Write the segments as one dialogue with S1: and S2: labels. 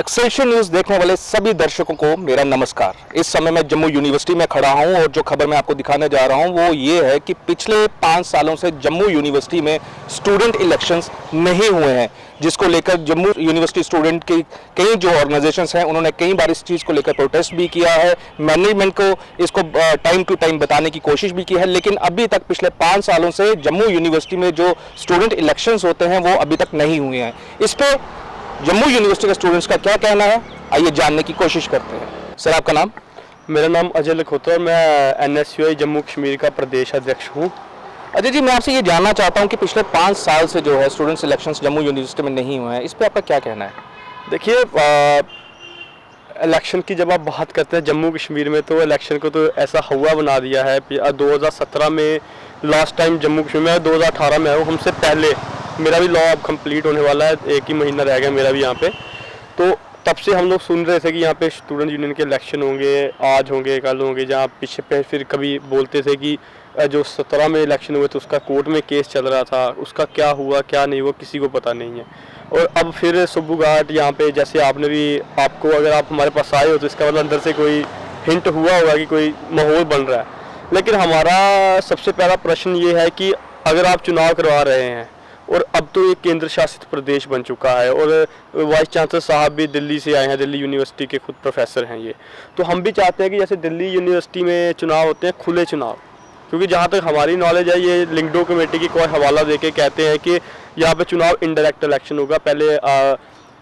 S1: Excelsior news देखने वाले सभी दर्शकों को मेरा नमस्कार। इस समय मैं जम्मू यूनिवर्सिटी में खड़ा हूं और जो खबर मैं आपको दिखाने जा रहा हूं वो ये है कि पिछले 5 सालों से जम्मू यूनिवर्सिटी में स्टूडेंट इलेक्शंस नहीं हुए हैं, जिसको लेकर जम्मू यूनिवर्सिटी स्टूडेंट की कई जो ऑर्गेनाइजेशंस हैं उन्होंने कई बार इस चीज़ को लेकर प्रोटेस्ट भी किया है, मैनेजमेंट को इसको टाइम टू टाइम बताने की कोशिश भी की है, लेकिन अभी तक पिछले 5 सालों से जम्मू यूनिवर्सिटी में जो स्टूडेंट इलेक्शंस होते हैं वो अभी तक नहीं हुए हैं। इस पर जम्मू यूनिवर्सिटी के स्टूडेंट्स का क्या कहना है, आइए जानने की कोशिश करते हैं। सर, आपका नाम?
S2: मेरा नाम अजय लखोत्रा और मैं NSUI जम्मू कश्मीर का प्रदेश अध्यक्ष हूँ।
S1: अजय जी, मैं आपसे ये जानना चाहता हूँ कि पिछले 5 साल से जो है स्टूडेंट्स इलेक्शंस जम्मू यूनिवर्सिटी में नहीं हुए हैं, इस पर आपका क्या कहना है?
S2: देखिए, इलेक्शन की जब आप बात करते हैं जम्मू कश्मीर में, तो इलेक्शन को तो ऐसा हुआ बना दिया है। 2017 में लास्ट टाइम जम्मू कश्मीर में, 2018 में हूँ, हमसे पहले मेरा भी लॉ अब कंप्लीट होने वाला है, 1 ही महीना रह गया मेरा भी यहाँ पे। तो तब से हम लोग सुन रहे थे कि यहाँ पे स्टूडेंट यूनियन के इलेक्शन होंगे, आज होंगे, कल होंगे। जहाँ पीछे पे फिर कभी बोलते थे कि जो 17 में इलेक्शन हुए तो उसका कोर्ट में केस चल रहा था, उसका क्या हुआ क्या नहीं हुआ किसी को पता नहीं है। और अब फिर सुब्बू घाट यहाँ पे, जैसे आपने भी, आपको अगर आप हमारे पास आए हो तो इसका मतलब अंदर से कोई हिंट हुआ होगा कि कोई माहौल बन रहा है। लेकिन हमारा सबसे पहला प्रश्न ये है कि अगर आप चुनाव करवा रहे हैं और अब तो ये केंद्र शासित प्रदेश बन चुका है और वाइस चांसलर साहब भी दिल्ली से आए हैं, दिल्ली यूनिवर्सिटी के खुद प्रोफेसर हैं ये, तो हम भी चाहते हैं कि जैसे दिल्ली यूनिवर्सिटी में चुनाव होते हैं, खुले चुनाव। क्योंकि जहाँ तक हमारी नॉलेज है, ये लिंगडो कमेटी की कोई हवाला देके कहते हैं कि यहाँ पे चुनाव इनडायरेक्ट इलेक्शन होगा। पहले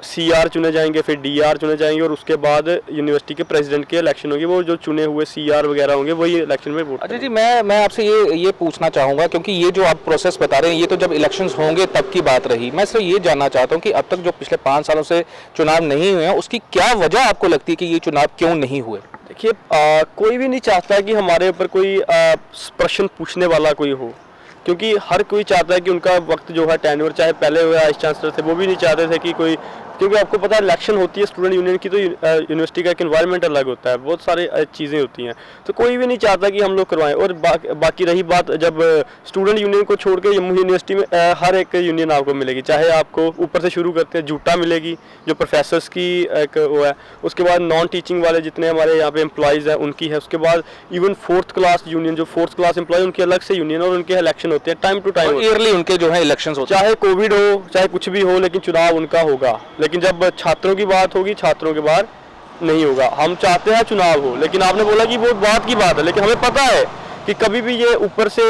S2: CR चुने जाएंगे, फिर DR चुने जाएंगे और उसके बाद यूनिवर्सिटी के प्रेसिडेंट के इलेक्शन होंगे। वो जो चुने हुए CR वगैरह होंगे वही इलेक्शन में वोट।
S1: अच्छा जी, मैं आपसे ये पूछना चाहूँगा, क्योंकि ये जो आप प्रोसेस बता रहे हैं ये तो जब इलेक्शंस होंगे तब की बात रही। मैं सिर्फ ये जानना चाहता हूँ कि अब तक जो पिछले 5 सालों से चुनाव नहीं हुए हैं उसकी क्या वजह आपको लगती है कि ये चुनाव क्यों नहीं हुए?
S2: देखिए, कोई भी नहीं चाहता कि हमारे ऊपर कोई प्रश्न पूछने वाला कोई हो, क्योंकि हर कोई चाहता है कि उनका वक्त जो है टेन्योर, चाहे पहले हुए वाइस चांसलर थे वो भी नहीं चाहते थे कि कोई, क्योंकि आपको पता है इलेक्शन होती है स्टूडेंट यूनियन की तो यूनिवर्सिटी का एक एनवायरनमेंट अलग होता है, बहुत सारे चीज़ें होती हैं, तो कोई भी नहीं चाहता कि हम लोग करवाएं। और बाकी रही बात, जब स्टूडेंट यूनियन को छोड़ के जम्मू यूनिवर्सिटी में हर एक यूनियन आपको मिलेगी, चाहे आपको ऊपर से शुरू करते हैं जूटा मिलेगी जो प्रोफेसर्स की एक वो है, उसके बाद नॉन टीचिंग वाले जितने हमारे यहाँ पे एम्प्लॉयज़ हैं उनकी है, उसके बाद इवन 4th क्लास यूनियन, जो 4th क्लास एम्प्लॉय उनकी अलग से यूनियन और उनके इलेक्शन होते हैं टाइम टू टाइम,
S1: ईयरली उनके जो है इलेक्शन होते हैं,
S2: चाहे कोविड हो चाहे कुछ भी हो, लेकिन चुनाव उनका होगा। लेकिन जब छात्रों की बात होगी, छात्रों के बाहर नहीं होगा। हम चाहते हैं चुनाव हो, लेकिन आपने बोला कि वो बात की बात है, लेकिन हमें पता है कि कभी भी ये ऊपर से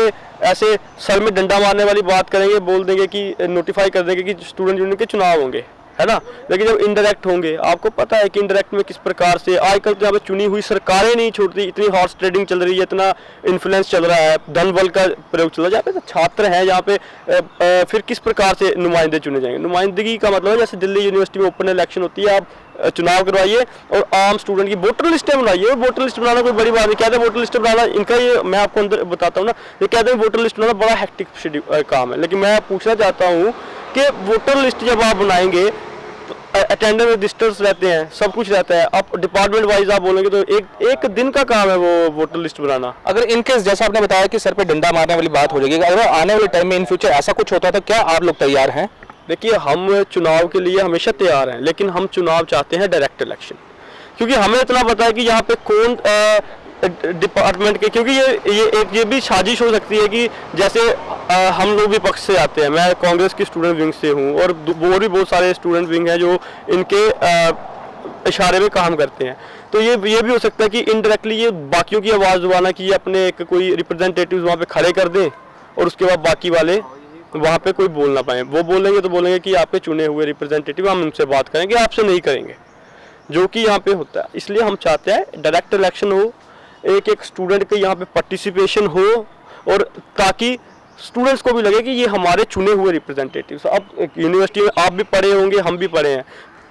S2: ऐसे सर में डंडा मारने वाली बात करेंगे, बोल देंगे कि नोटिफाई कर देंगे कि स्टूडेंट यूनियन के चुनाव होंगे, है ना। लेकिन जब इनडायरेक्ट होंगे, आपको पता है कि इनडायरेक्ट में किस प्रकार से आजकल तो यहाँ पे चुनी हुई सरकारें नहीं छोड़ती, इतनी हॉर्स ट्रेडिंग चल रही है, इतना इन्फ्लुएंस चल रहा है, धन बल का प्रयोग चल रहा है। जहाँ पे तो छात्र हैं, जहाँ पे फिर किस प्रकार से नुमाइंदे चुने जाएंगे? नुमाइंदगी का मतलब है जैसे दिल्ली यूनिवर्सिटी में ओपन इलेक्शन होती है, आप चुनाव करवाइए और आम स्टूडेंट की वोटर लिस्टें बनाइए। वोटर लिस्ट बनाना कोई बड़ी बात नहीं, कहते हैं वोटर लिस्ट बनाना इनका, ये मैं आपको अंदर बताता हूँ ना, ये कहते हैं वोटर लिस्ट बनाना बड़ा हेक्टिक काम है। लेकिन मैं पूछना चाहता हूँ कि वोटर लिस्ट जब आप बनाएंगे, अटेंडेंस रजिस्टर्स रहते हैं, सब कुछ रहता है, आप डिपार्टमेंट वाइज आप बोलेंगे तो एक दिन का काम है वो वोटर लिस्ट बनाना।
S1: अगर इनकेस जैसा आपने बताया कि सर पे डंडा मारने वाली बात हो जाएगी, अगर आने वाले टाइम में इन फ्यूचर ऐसा कुछ होता है तो क्या आप लोग तैयार हैं?
S2: देखिए, हम चुनाव के लिए हमेशा तैयार हैं, लेकिन हम चुनाव चाहते हैं डायरेक्ट इलेक्शन, क्योंकि हमें इतना पता है कि यहाँ पे कौन डिपार्टमेंट के, क्योंकि ये भी साजिश हो सकती है कि जैसे हम लोग भी पक्ष से आते हैं, मैं कांग्रेस की स्टूडेंट विंग से हूँ और भी बहुत सारे स्टूडेंट विंग हैं जो इनके इशारे में काम करते हैं, तो ये भी हो सकता है कि इनडायरेक्टली ये बाकियों की आवाज़ दबाना कि ये अपने एक कोई रिप्रेजेंटेटिव वहाँ पे खड़े कर दें और उसके बाद बाकी वाले वहाँ पे कोई बोल ना पाए। वो बोलेंगे तो बोलेंगे कि आपके चुने हुए रिप्रेजेंटेटिव, हम उनसे बात करेंगे, आपसे नहीं करेंगे, जो कि यहाँ पे होता है। इसलिए हम चाहते हैं डायरेक्ट इलेक्शन हो, एक स्टूडेंट के यहाँ पे पार्टिसिपेशन हो, और ताकि स्टूडेंट्स को भी लगे कि ये हमारे चुने हुए रिप्रेजेंटेटिव्स। अब यूनिवर्सिटी में आप भी पढ़े होंगे, हम भी पढ़े हैं,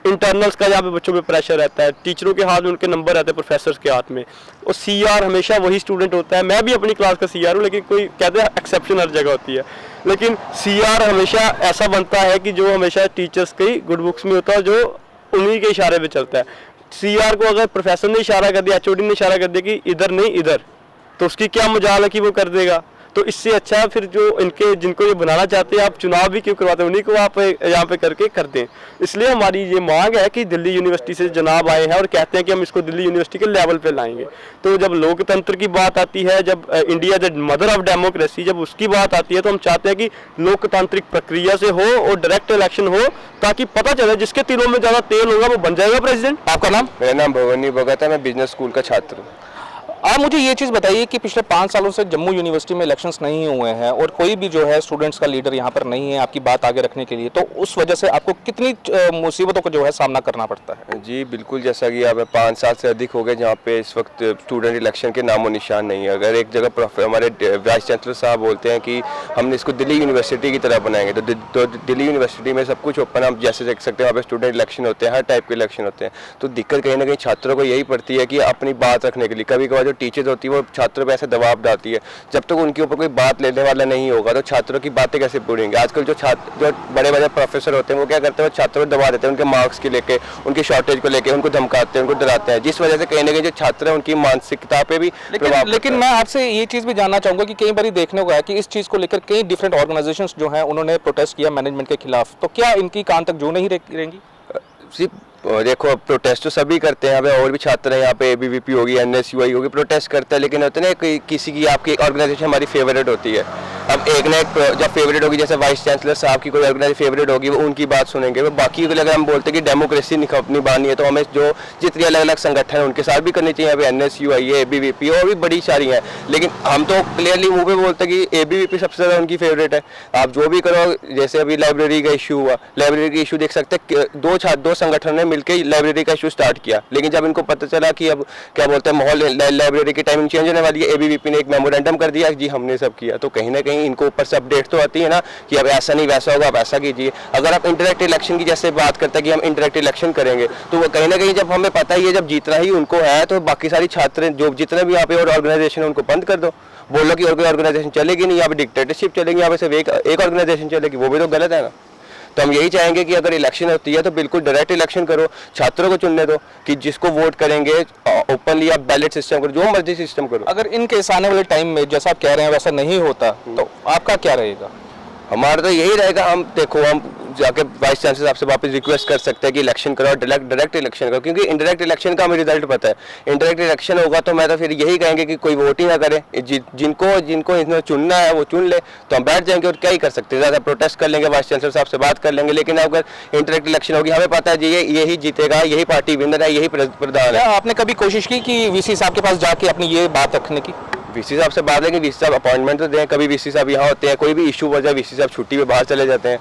S2: इंटरनल्स का यहाँ पे बच्चों पे प्रेशर रहता है, टीचरों के हाथ में उनके नंबर रहते हैं, प्रोफेसर्स के हाथ में, और CR हमेशा वही स्टूडेंट होता है। मैं भी अपनी क्लास का CR हूँ, लेकिन कोई कहते हैं एक्सेप्शन हर जगह होती है, लेकिन CR हमेशा ऐसा बनता है कि जो हमेशा टीचर्स की गुड बुक्स में होता है, जो उन्हीं के इशारे पे चलता है। CR को अगर प्रोफेसर ने इशारा कर दिया, HOD ने इशारा कर दिया कि इधर नहीं इधर, तो उसकी क्या मजाल है कि वो कर देगा। तो इससे अच्छा फिर जो इनके जिनको ये बनाना चाहते हैं आप चुनाव भी क्यों करवाते हैं, उन्हीं को आप यहाँ पे करके कर दें। इसलिए हमारी ये मांग है कि दिल्ली यूनिवर्सिटी से जनाब आए हैं और कहते हैं कि हम इसको दिल्ली यूनिवर्सिटी के लेवल पे लाएंगे। तो जब लोकतंत्र की बात आती है, जब India the mother of democracy जब उसकी बात आती है, तो हम चाहते हैं कि लोकतांत्रिक प्रक्रिया से हो और डायरेक्ट इलेक्शन हो, ताकि पता चले जिसके तिलों में ज़्यादा तेल होगा वो बन जाएगा प्रेसिडेंट।
S1: आपका नाम?
S3: मेरा नाम भवनी भगत है, मैं बिजनेस स्कूल का छात्र हूँ।
S1: आप मुझे ये चीज़ बताइए कि पिछले 5 सालों से जम्मू यूनिवर्सिटी में इलेक्शंस नहीं हुए हैं और कोई भी जो है स्टूडेंट्स का लीडर यहाँ पर नहीं है आपकी बात आगे रखने के लिए, तो उस वजह से आपको कितनी मुसीबतों को जो है सामना करना पड़ता है?
S3: जी बिल्कुल, जैसा कि यहाँ पे 5 साल से अधिक हो गए जहाँ पे इस वक्त स्टूडेंट इलेक्शन के नामो निशान नहीं है। अगर एक जगह हमारे वाइस चांसलर साहब बोलते हैं कि हमने इसको दिल्ली यूनिवर्सिटी की तरह बनाएंगे, तो दिल्ली यूनिवर्सिटी में सब कुछ ओपन, आप जैसे देख सकते हैं वहाँ पे स्टूडेंट इलेक्शन होते हैं, हर टाइप के इलेक्शन होते हैं। तो दिक्कत कहीं ना कहीं छात्रों को यही पड़ती है कि अपनी बात रखने के लिए कभी कभार जो टीचर्स होती है वो छात्रों पे ऐसे दबाव डालती है, जब तक उनके ऊपर कोई बात लेने वाला नहीं होगा तो छात्रों की बातें कैसे पूरेंगे। आजकल जो बड़े बड़े प्रोफेसर होते हैं वो क्या करते हैं, वो छात्रों को दबा देते हैं, उनके मार्क्स के लेके, उनके शॉर्टेज को लेके उनको धमकाते हैं, उनको डराते हैं, जिस वजह से कहीं ना कहीं जो छात्र हैं उनकी मानसिकता पे भी प्रभाव।
S1: लेकिन मैं आपसे ये चीज़ भी जानना चाहूँगा कि कई बार देखने को आया कि इस चीज़ को लेकर कई डिफरेंट ऑर्गेनाइजेशंस जो हैं उन्होंने प्रोटेस्ट किया मैनेजमेंट के खिलाफ, तो क्या इनकी कान तक जो नहीं रहेंगी?
S3: देखो, प्रोटेस्ट तो सभी करते हैं, यहाँ पे और भी छात्र हैं, यहाँ पे ABVP होगी, NSUI होगी, प्रोटेस्ट करते हैं, लेकिन होते ना किसी की आपकी ऑर्गेनाइजेशन हमारी फेवरेट होती है। अब एक ना एक जब फेवरेट होगी, जैसे वाइस चांसलर साहब की कोई ऑर्गेनाइजेशन फेवरेट होगी, वो उनकी बात सुनेंगे। वो बाकी अगर हम बोलते हैं कि डेमोक्रेसी निभानी है तो हमें जो जितनी अलग अलग संगठन है उनके साथ भी करनी चाहिए। अभी NSUI है, ABVP और भी बड़ी सारी हैं, लेकिन हम तो क्लियरली मुँह पे बोलते हैं कि ABVP सबसे ज़्यादा उनकी फेवरेट है। आप जो भी करो, जैसे अभी लाइब्रेरी का इशू हुआ, लाइब्रेरी का इशू देख सकते हैं, दो संगठनों ने मिलकर लाइब्रेरी का इशू स्टार्ट किया, लेकिन जब इनको पता चला कि अब क्या बोलते हैं माहौल लाइब्रेरी की टाइमिंग चेंज होने वाली है, ABVP ने एक मेमोरेंडम कर दिया जी हमने सब किया। तो कहीं ना कहीं इनको ऊपर से अपडेट तो आती है ना कि अब ऐसा नहीं वैसा होगा, आप ऐसा कीजिए। अगर आप इंटरैक्ट इलेक्शन की जैसे बात करते हैं कि हम इंटरैक्ट इलेक्शन करेंगे, तो वो कहीं ना कहीं जब हमें पता ही है जब जीतना ही उनको है, तो बाकी सारी छात्र जो जितने भी यहाँ पे और ऑर्गेनाइजेशन है उनको बंद कर दो, बोलो कि और कोई ऑर्गेनाइजेशन चलेगी नहीं, यहाँ पे डिक्टेटरशिप चलेगी, यहाँ पे सिर्फ एक ऑर्गेनाइजेशन चलेगी, वो भी तो गलत है ना। तो हम यही चाहेंगे कि अगर इलेक्शन होती है तो बिल्कुल डायरेक्ट इलेक्शन करो, छात्रों को चुनने दो कि जिसको वोट करेंगे ओपनली, आप बैलेट सिस्टम करो, जो मर्जी सिस्टम करो।
S1: अगर इन केस आने वाले टाइम में जैसा आप कह रहे हैं वैसा नहीं होता तो आपका क्या रहेगा?
S3: हमारा तो यही रहेगा, हम देखो हम जाके वाइस चांसलर साहब से वापस रिक्वेस्ट कर सकते हैं कि इलेक्शन करो, डायरेक्ट इलेक्शन करो, क्योंकि इंडायरेक्ट इलेक्शन का हमें रिजल्ट पता है। इंडायरेक्ट इलेक्शन होगा तो मैं तो फिर यही कहेंगे कि कोई वोट ही ना करे, जिनको इन्हें चुनना है वो चुन ले, तो हम बैठ जाएंगे और क्या ही कर सकते हैं, ज़्यादा प्रोटेस्ट कर लेंगे, वाइस चांसलर साहब से बात कर लेंगे। लेकिन अगर इंडायरेक्ट इलेक्शन होगी, हमें पता है जी यही जीतेगा, यही पार्टी विनर है, यही प्रधान है।
S1: आपने कभी कोशिश की कि VC साहब के पास जाके अपनी ये बात रखने की?
S3: VC साहब से बात है कि VC साहब अपॉइंटमेंट तो दें, कभी VC साहब यहाँ होते हैं, कोई भी इशू वजह VC साहब छुट्टी पे बाहर चले जाते हैं।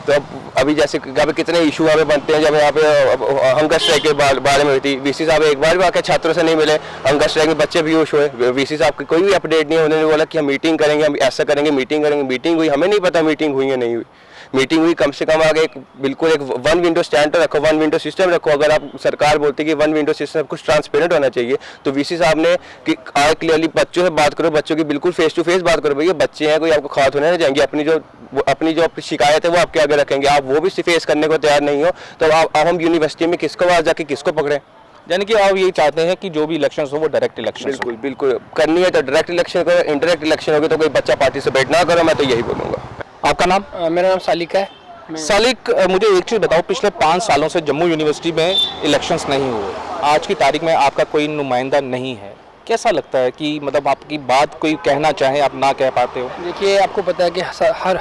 S3: तो अभी जैसे यहाँ पे कितने इशू यहाँ पे बनते हैं, जब यहाँ पे हंगर स्ट्राइक के बारे में हुई थी, VC साहब एक बार भी आके छात्रों से नहीं मिले, हंगर स्ट्राइक में बच्चे भी होश हुए, VC साहब की कोई भी अपडेट नहीं है। उन्होंने बोला कि हम मीटिंग करेंगे, हम ऐसा करेंगे, मीटिंग करेंगे, मीटिंग हुई, हमें नहीं पता मीटिंग हुई या नहीं हुई। मीटिंग हुई, कम से कम आगे बिल्कुल एक वन विंडो स्टैंड रखो, वन विंडो सिस्टम रखो। अगर आप सरकार बोलती है कि वन विंडो सिस्टम कुछ ट्रांसपेरेंट होना चाहिए, तो VC साहब ने कि आगे क्लियरली बच्चों से बात करो, बच्चों की बिल्कुल फेस टू फेस बात करो। भैया बच्चे हैं, कोई आपको खात होने नहीं जाएंगे, अपनी जो शिकायत है वो आपके आगे रखेंगे, आप वो भी फेस करने को तैयार नहीं हो तो आप हम यूनिवर्सिटी में किसको वहाँ जाके किसको पकड़े?
S1: यानी कि आप यही चाहते हैं कि जो भी इलेक्शंस हो वो डायरेक्ट इलेक्शन?
S3: बिल्कुल बिल्कुल, करनी है तो डायरेक्ट इलेक्शन करो, इंडायरेक्ट इलेक्शन होगी तो कोई बच्चा पार्टिसिपेट ना करो, मैं तो यही बोलूँगा।
S1: आपका नाम?
S4: मेरा नाम सालिक है।
S1: सालिक, मुझे एक चीज़ बताओ, पिछले 5 सालों से जम्मू यूनिवर्सिटी में इलेक्शंस नहीं हुए, आज की तारीख में आपका कोई नुमाइंदा नहीं है, कैसा लगता है कि मतलब आपकी बात कोई कहना चाहे आप ना कह पाते हो?
S4: देखिए, आपको पता है कि हर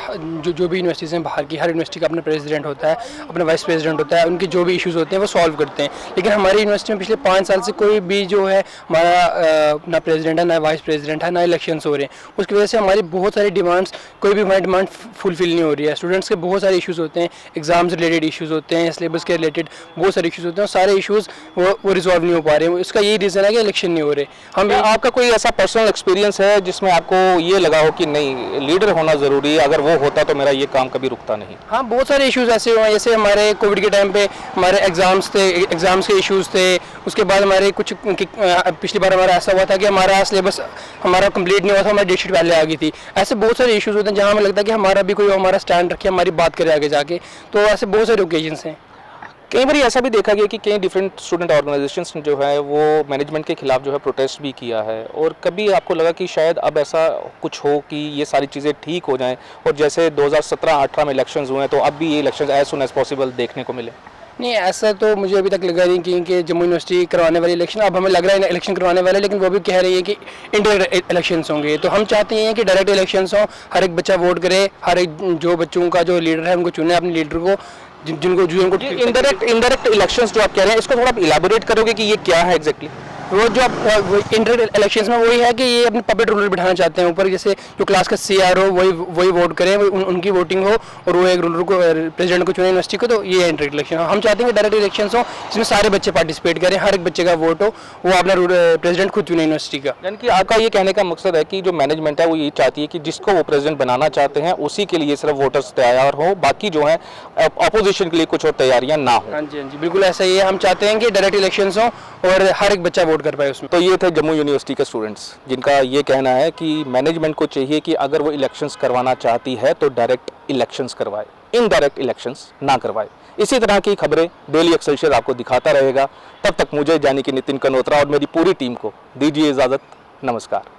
S4: जो भी यूनिवर्सिटीज़ हैं बाहर की, हर यूनिवर्सिटी का अपना प्रेसिडेंट होता है, अपना वाइस प्रेसिडेंट होता है, उनके जो भी इश्यूज़ होते हैं वो सॉल्व करते हैं। लेकिन हमारी यूनिवर्सिटी में पिछले 5 साल से कोई भी जो है हमारा ना प्रेसिडेंट है, ना वाइस प्रेसिडेंट है, ना इलेक्शंस हो रहे हैं। उसकी वजह से हमारी बहुत सारी डिमांड्स, कोई भी हमारी डिमांड फुलफिल नहीं हो रही है। स्टूडेंट्स के बहुत सारे इशूज़ होते हैं, एग्जाम्स रिलेटेड इशूज़ होते हैं, सिलेबस के रिलेटेड बहुत सारे इशूज़ होते हैं, सारे इशूज़ वो रिजॉल्व नहीं हो पा रहे हैं। इसका यही रीज़न है कि इलेक्शन नहीं हो रहे। हम
S1: आपका कोई ऐसा पर्सनल एक्सपीरियंस है जिसमें आपको ये लगा हो कि नहीं लीडर होना ज़रूरी है, अगर वो होता तो मेरा ये काम कभी रुकता नहीं?
S4: हाँ, बहुत सारे इश्यूज़ ऐसे हुए हैं, जैसे हमारे कोविड के टाइम पे हमारे एग्ज़ाम्स थे, एग्ज़ाम्स के इश्यूज़ थे। उसके बाद हमारे कुछ पिछली बार हमारा ऐसा हुआ था कि हमारा सिलेबस हमारा कंप्लीट नहीं हुआ था, हमारी डेट शीट पहले आ गई थी। ऐसे बहुत सारे इश्यूज़ होते हैं जहाँ हमें लगता है कि हमारा भी कोई हमारा स्टैंड रखे, हमारी बात करे आगे जाके। तो ऐसे बहुत सारे ओकेजन्स हैं।
S1: कई बार ऐसा भी देखा गया कि कई डिफरेंट स्टूडेंट ऑर्गेनाइजेशंस जो है वो मैनेजमेंट के खिलाफ जो है प्रोटेस्ट भी किया है, और कभी आपको लगा कि शायद अब ऐसा कुछ हो कि ये सारी चीज़ें ठीक हो जाएं, और जैसे 2017-18 में इलेक्शंस हुए हैं तो अब भी ये elections as soon as possible देखने को मिले?
S4: नहीं, ऐसा तो मुझे अभी तक लगा नहीं कि जम्मू यूनिवर्सिटी करवाने वाली इलेक्शन, अब हमें लग रहा है इलेक्शन करवाने वाले, लेकिन वो भी कह रही है कि इंडायरेक्ट इलेक्शंस होंगे। तो हम चाहते हैं कि डायरेक्ट इलेक्शंस हों, हर एक बच्चा वोट करे, हर एक जो बच्चों का जो लीडर है उनको चुने, अपने लीडर को जिनको
S1: इंडायरेक्ट इलेक्शंस जो आप कह रहे हैं, इसको थोड़ा आप इलाबोरेट करोगे कि ये क्या है एग्जैक्टली?
S4: वो जो इंटर इलेक्शंस में वही है कि ये अपने पपेट रूलर बिठाना चाहते हैं ऊपर, जैसे जो क्लास का CR हो वही वोट करें, उनकी वोटिंग हो और वो एक रूलर को प्रेसिडेंट को चुने यूनिवर्सिटी को। तो ये इंटर इलेक्शन हम चाहते हैं कि डायरेक्ट इलेक्शंस हो जिसमें सारे बच्चे पार्टिसिपेट करें, हर एक बच्चे का वोट हो, वो अपना प्रेसिडेंट खुद चुने यूनिवर्सिटी का।
S1: यानी कि आपका ये कहने का मकसद है कि जो मैनेजमेंट है वो ये चाहती है कि जिसको वो प्रेसिडेंट बनाना चाहते हैं उसी के लिए सिर्फ वोटर्स तैयार हो, बाकी जो है अपोजिशन के लिए कुछ और तैयारियां ना हो।
S4: हाँ जी, बिल्कुल ऐसा ही है। हम चाहते हैं कि डायरेक्ट इलेक्शंस हो और हर एक बच्चा वोट कर पाए उसमें।
S1: तो ये थे जम्मू यूनिवर्सिटी के स्टूडेंट्स जिनका ये कहना है कि मैनेजमेंट को चाहिए कि अगर वो इलेक्शंस करवाना चाहती है तो डायरेक्ट इलेक्शंस करवाए, इनडायरेक्ट इलेक्शंस ना करवाए। इसी तरह की खबरें डेली एक्सेलशियर आपको दिखाता रहेगा। तब तक मुझे यानी कि नितिन कनोत्रा और मेरी पूरी टीम को दीजिए इजाज़त। नमस्कार।